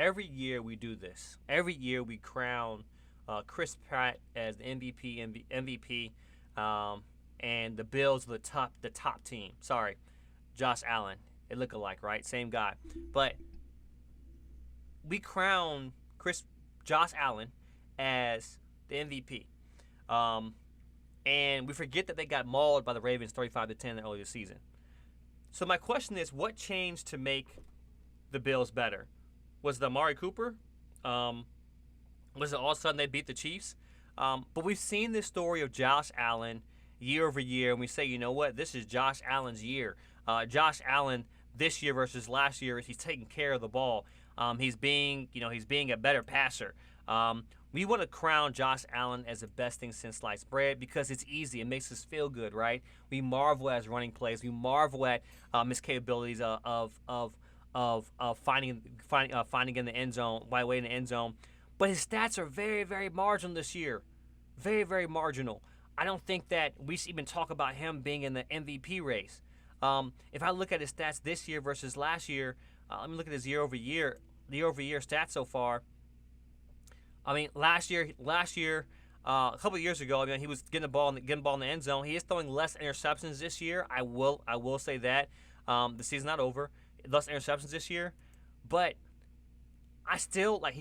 every year we do this. Every year we crown Chris Pratt as the MVP, and the Bills are the top team. Sorry, Josh Allen. They look alike, right? Same guy. But we crown Josh Allen as the MVP. Um, and we forget that they got mauled by the Ravens 35-10 earlier this season. So my question is, what changed to make the Bills better? Was it Amari Cooper? Um, was it all of a sudden they beat the Chiefs? But we've seen this story of Josh Allen year over year, and we say, you know what, this is Josh Allen's year. Josh Allen this year versus last year, he's taking care of the ball. He's being a better passer. We want to crown Josh Allen as the best thing since sliced bread because it's easy. It makes us feel good, right? We marvel at his running plays. We marvel at his capabilities of finding in the end zone, by way in the end zone. But his stats are very, very marginal this year. Very, very marginal. I don't think that we should even talk about him being in the MVP race. If I look at his stats this year versus last year, let me look at his year-over-year stats so far. I mean, last year, a couple of years ago, I mean, he was getting the ball in the end zone. He is throwing less interceptions this year. I will say that. The season's not over. Less interceptions this year, but he's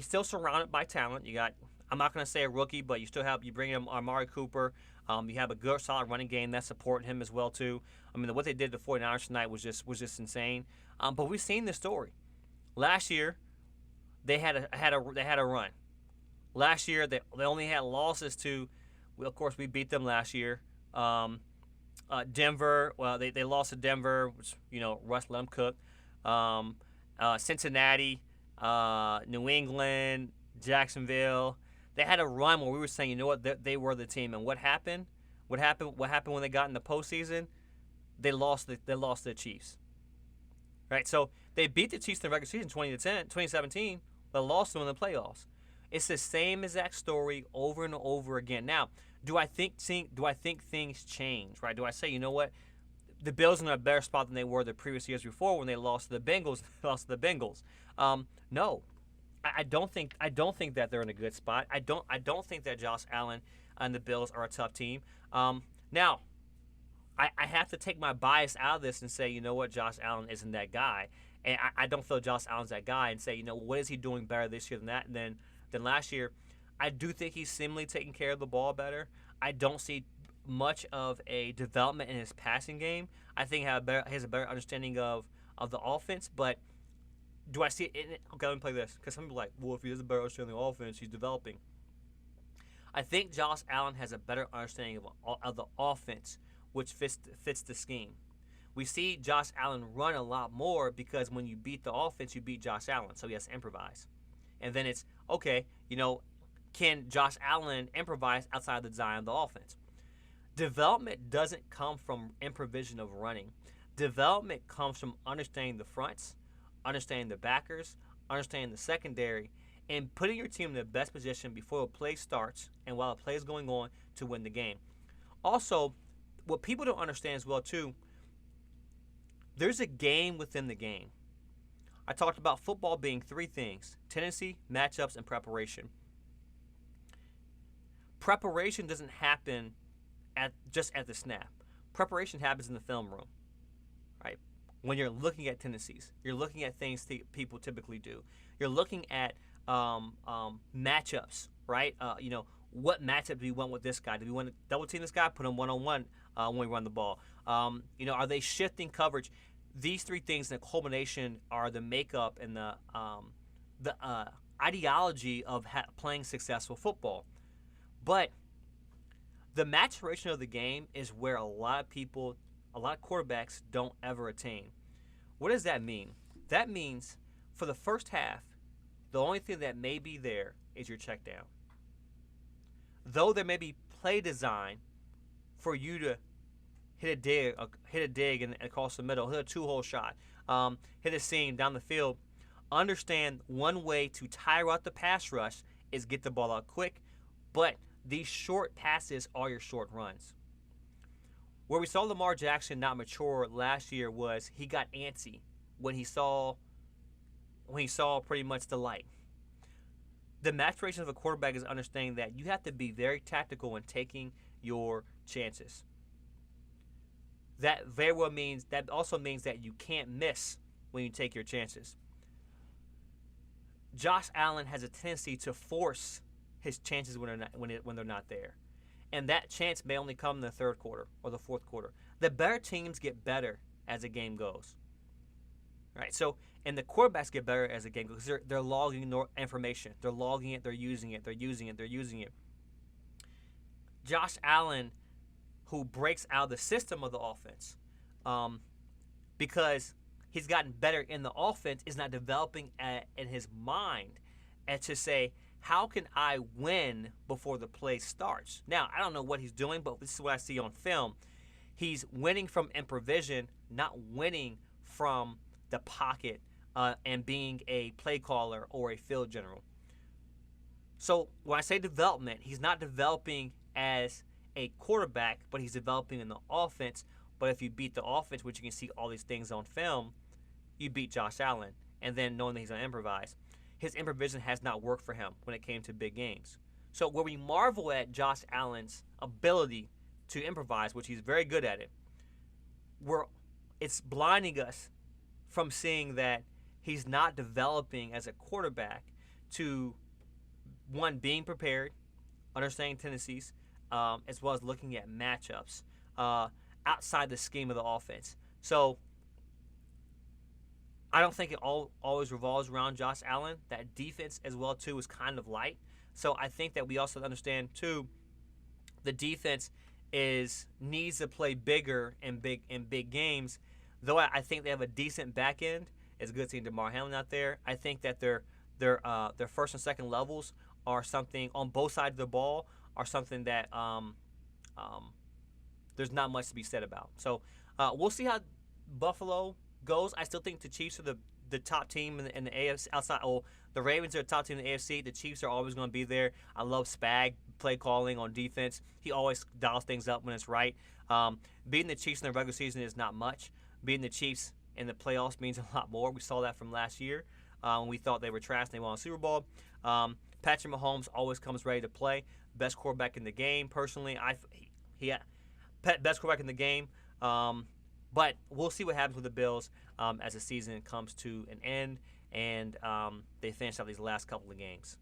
still surrounded by talent. You got, I'm not going to say a rookie, but you bring him Amari Cooper. You have a good, solid running game that's supporting him as well too. I mean, what they did to the 49ers tonight was just insane. But we've seen this story. Last year, they had a run. Last year, they only had losses to, well, of course, we beat them last year. Denver, well, they lost to Denver, which, Russ let them cook. Cincinnati, New England, Jacksonville. They had a run where we were saying, you know what, they were the team. And what happened? What happened when they got in the postseason? They lost the Chiefs. Right? So they beat the Chiefs in the regular season 2017, but lost them in the playoffs. It's the same exact story over and over again. Now, do I think things change? Right? Do I say, you know what, the Bills are in a better spot than they were the previous years before when they lost to the Bengals? No, I don't think that they're in a good spot. I don't think that Josh Allen and the Bills are a tough team. Now, I have to take my bias out of this and say, you know what, Josh Allen isn't that guy, and I don't feel Josh Allen's that guy, and say, you know, what is he doing better this year than last year? I do think he's seemingly taking care of the ball better. I don't see much of a development in his passing game. I think he has a better understanding of the offense, but do I see it? Okay, let me play this, because some people are like, well, if he has a better understanding of the offense, he's developing. I think Josh Allen has a better understanding of the offense, which fits the scheme. We see Josh Allen run a lot more because when you beat the offense, you beat Josh Allen, so he has to improvise. And then it's, okay, can Josh Allen improvise outside the design of the offense? Development doesn't come from improvisation of running. Development comes from understanding the fronts, understanding the backers, understanding the secondary, and putting your team in the best position before a play starts and while a play is going on to win the game. Also, what people don't understand as well too, there's a game within the game. I talked about football being three things: tendency, matchups, and preparation. Preparation doesn't happen just at the snap. Preparation happens in the film room, right? When you're looking at tendencies, you're looking at things people typically do. You're looking at matchups, right? What matchup do we want with this guy? Do we want to double team this guy? Put him one-on-one when we run the ball. Are they shifting coverage? These three things in the culmination are the makeup and the ideology of playing successful football. But the maturation of the game is where a lot of quarterbacks don't ever attain. What does that mean? That means for the first half, the only thing that may be there is your check down. Though there may be play design for you to hit a dig and across the middle, hit a two-hole shot, hit a seam down the field, understand one way to tire out the pass rush is get the ball out quick, but these short passes are your short runs. Where we saw Lamar Jackson not mature last year was he got antsy when he saw when he saw pretty much the light. The maturation of a quarterback is understanding that you have to be very tactical when taking your chances. That also means that you can't miss when you take your chances. Josh Allen has a tendency to force his chances when they're not there, and that chance may only come in the third quarter or the fourth quarter. The better teams get better as the game goes. Right. So, and the quarterbacks get better as the game goes because they're logging information. They're logging it. They're using it. They're using it. They're using it. Josh Allen, who breaks out of the system of the offense, because he's gotten better in the offense, is not developing in his mind, and to say, how can I win before the play starts? Now, I don't know what he's doing, but this is what I see on film. He's winning from improvisation, not winning from the pocket and being a play caller or a field general. So when I say development, he's not developing as a quarterback, but he's developing in the offense. But if you beat the offense, which you can see all these things on film, you beat Josh Allen. And then knowing that he's going to improvise, his improvisation has not worked for him when it came to big games. So where we marvel at Josh Allen's ability to improvise, which he's very good at it, it's blinding us from seeing that he's not developing as a quarterback to, one, being prepared, understanding tendencies, as well as looking at matchups outside the scheme of the offense. So I don't think it always revolves around Josh Allen. That defense as well, too, is kind of light. So I think that we also understand, too, the defense needs to play bigger in big games. Though I think they have a decent back end. It's good seeing Damar Hamlin out there. I think that their first and second levels are something on both sides of the ball are something that there's not much to be said about. So we'll see how Buffalo goes. I still think the Chiefs are the top team in the AFC outside. Oh, the Ravens are the top team in the AFC. The Chiefs are always going to be there. I love Spag play calling on defense. He always dials things up when it's right. Beating the Chiefs in the regular season is not much. Beating the Chiefs in the playoffs means a lot more. We saw that from last year when we thought they were trash and they won a Super Bowl. Patrick Mahomes always comes ready to play. Best quarterback in the game, personally. Best quarterback in the game. But we'll see what happens with the Bills as the season comes to an end and they finish out these last couple of games.